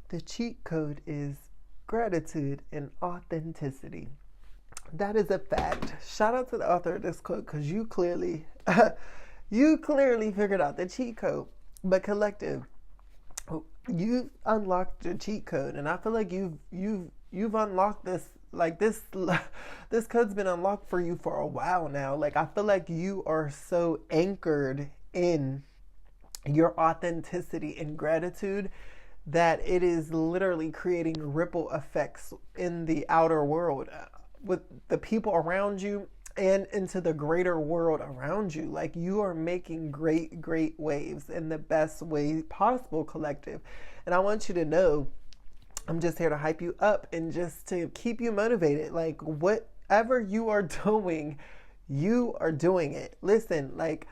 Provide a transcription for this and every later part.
The cheat code is gratitude and authenticity. That is a fact. Shout out to the author of this quote because you clearly, you clearly figured out the cheat code. But collective, you unlocked your cheat code, and I feel like you've unlocked this. Like this code's been unlocked for you for a while now. Like I feel like you are so anchored in your authenticity and gratitude that it is literally creating ripple effects in the outer world with the people around you and into the greater world around you. Like you are making great waves in the best way possible, collective. And I want you to know I'm just here to hype you up and just to keep you motivated. Like whatever you are doing, you are doing it. Listen, like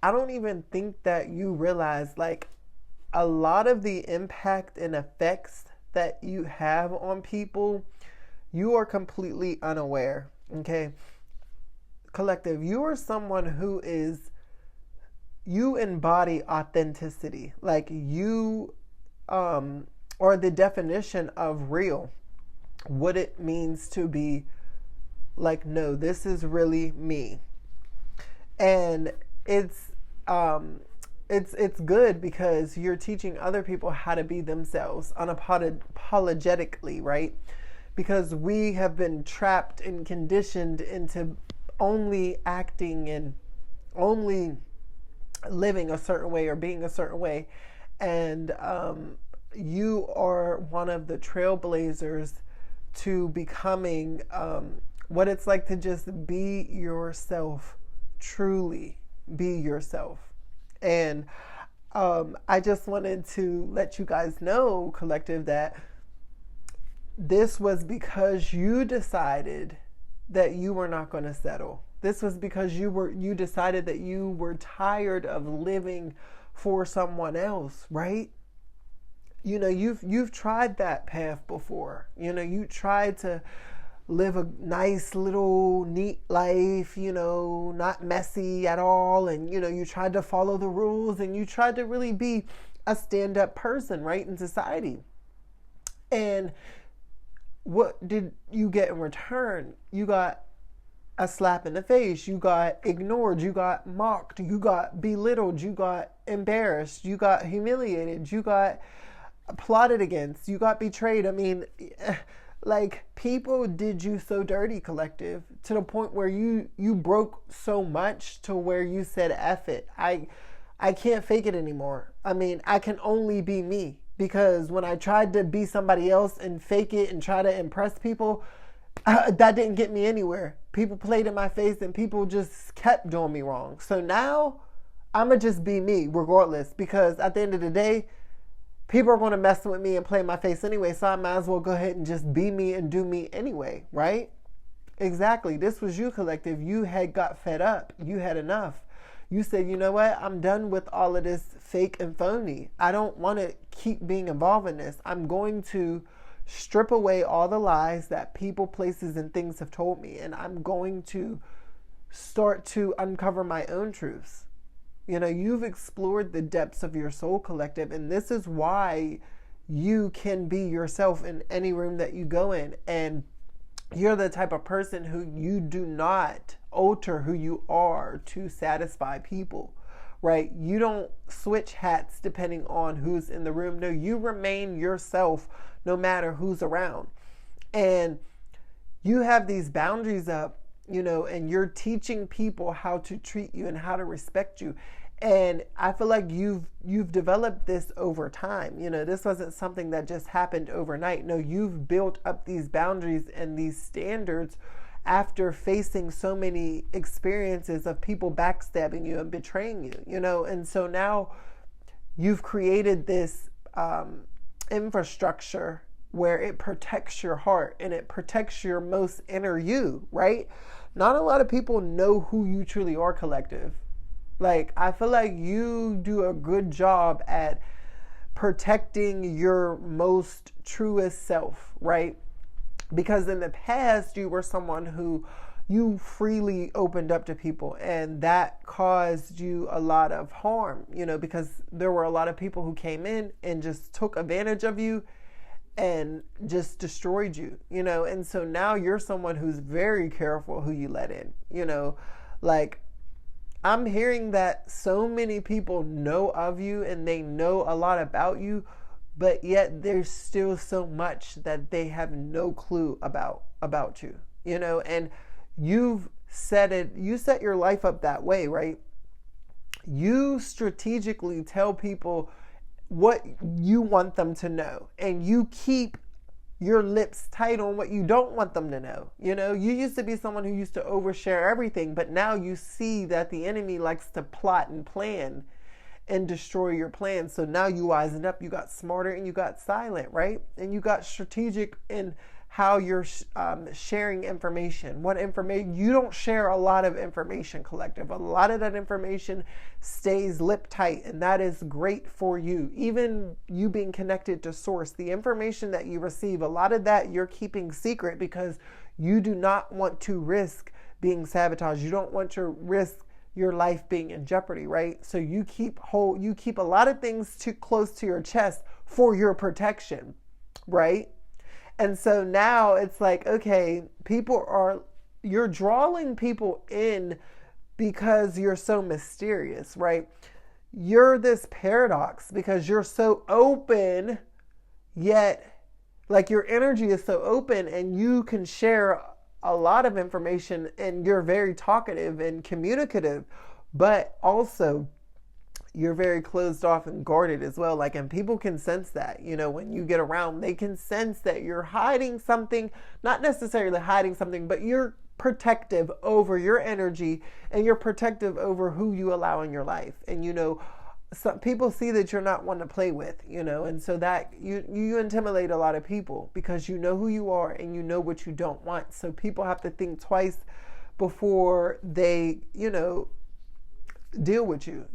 I don't even think that you realize like a lot of the impact and effects that you have on people, you are completely unaware. Okay. Collective, you are someone who you embody authenticity. Like you, or the definition of real, what it means to be like, no, this is really me. And it's good because you're teaching other people how to be themselves unapologetically, right? Because we have been trapped and conditioned into only acting and only living a certain way or being a certain way. And you are one of the trailblazers to becoming what it's like to just be yourself, truly be yourself. And I just wanted to let you guys know, collective, that this was because you decided that you were not going to settle. This was because you decided that you were tired of living for someone else, right? You know, you've tried that path before. You know, you tried to live a nice little neat life, you know, not messy at all. And, you know, you tried to follow the rules and you tried to really be a stand-up person, right, in society. And what did you get in return? You got a slap in the face. You got ignored. You got mocked. You got belittled. You got embarrassed. You got humiliated. You got plotted against. You got betrayed. I mean, like, people did you so dirty, collective, to the point where you broke so much to where you said, F it. I can't fake it anymore. I mean, I can only be me. Because when I tried to be somebody else and fake it and try to impress people, that didn't get me anywhere. People played in my face and people just kept doing me wrong. So now I'm going to just be me regardless, because at the end of the day, people are going to mess with me and play in my face anyway. So I might as well go ahead and just be me and do me anyway, right? Exactly. This was you, collective. You had got fed up. You had enough. You said, you know what? I'm done with all of this fake and phony. I don't want to keep being involved in this. I'm going to strip away all the lies that people, places, and things have told me. And I'm going to start to uncover my own truths. You know, you've explored the depths of your soul, collective. And this is why you can be yourself in any room that you go in. And you're the type of person who you do not alter who you are to satisfy people, right? You don't switch hats depending on who's in the room. No, you remain yourself no matter who's around. And you have these boundaries up, you know, and you're teaching people how to treat you and how to respect you. And I feel like you've developed this over time. You know, this wasn't something that just happened overnight. No, you've built up these boundaries and these standards after facing so many experiences of people backstabbing you and betraying you, you know. And so now you've created this infrastructure where it protects your heart and it protects your most inner you, right? Not a lot of people know who you truly are, collective. Like, I feel like you do a good job at protecting your most truest self, right? Because in the past, you were someone who you freely opened up to people, and that caused you a lot of harm, because there were a lot of people who came in and just took advantage of you and just destroyed you, and so now you're someone who's very careful who you let in, like I'm hearing that so many people know of you and they know a lot about you, but yet there's still so much that they have no clue about you, and you set your life up that way, right? You strategically tell people what you want them to know, and you keep your lips tight on what you don't want them to know. You used to be someone who used to overshare everything, but now you see that the enemy likes to plot and plan and destroy your plans. So now you wisened up, you got smarter, and you got silent, right? And you got strategic in how you're sharing information. What information? You don't share a lot of information, collective. A lot of that information stays lip tight, and that is great for you. Even you being connected to source, the information that you receive, a lot of that you're keeping secret because you do not want to risk being sabotaged. You don't want to risk your life being in jeopardy, right? So you keep a lot of things too close to your chest for your protection, right? And so now it's like, okay, you're drawing people in because you're so mysterious, right? You're this paradox because you're so open, yet like your energy is so open and you can share a lot of information and you're very talkative and communicative, but also you're very closed off and guarded as well. Like, and people can sense that, when you get around, they can sense that you're hiding something, not necessarily hiding something, but you're protective over your energy and you're protective over who you allow in your life. And, some people see that you're not one to play with, and so that you intimidate a lot of people because you know who you are and you know what you don't want. So people have to think twice before they, deal with you,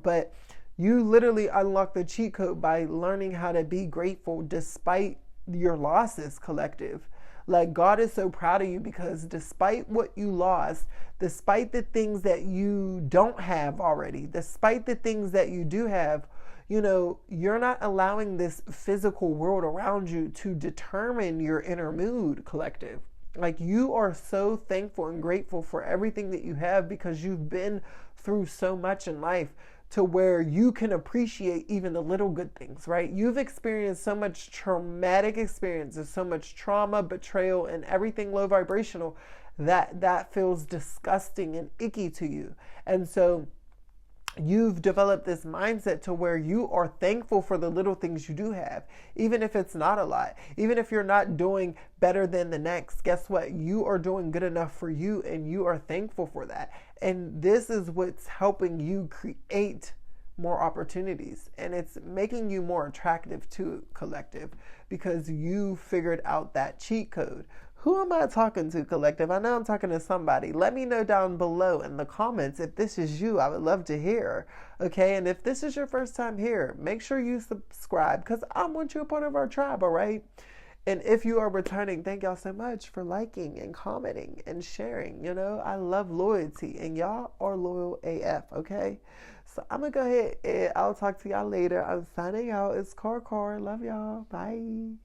but you literally unlock the cheat code by learning how to be grateful despite your losses, collective. Like, God is so proud of you because despite what you lost, despite the things that you don't have already, despite the things that you do have, you're not allowing this physical world around you to determine your inner mood, collective. Like, you are so thankful and grateful for everything that you have because you've been through so much in life to where you can appreciate even the little good things, right? You've experienced so much traumatic experiences, so much trauma, betrayal, and everything low vibrational that feels disgusting and icky to you. And so you've developed this mindset to where you are thankful for the little things you do have, even if it's not a lot, even if you're not doing better than the next. Guess what? You are doing good enough for you and you are thankful for that. And this is what's helping you create more opportunities, and it's making you more attractive to collective because you figured out that cheat code. Who am I talking to, collective? I know I'm talking to somebody. Let me know down below in the comments if this is you. I would love to hear. Okay, and if this is your first time here, make sure you subscribe because I want you a part of our tribe, all right? And if you are returning, thank y'all so much for liking and commenting and sharing. I love loyalty, and y'all are loyal AF, okay? So I'm going to go ahead and I'll talk to y'all later. I'm signing out. It's Car. Love y'all. Bye.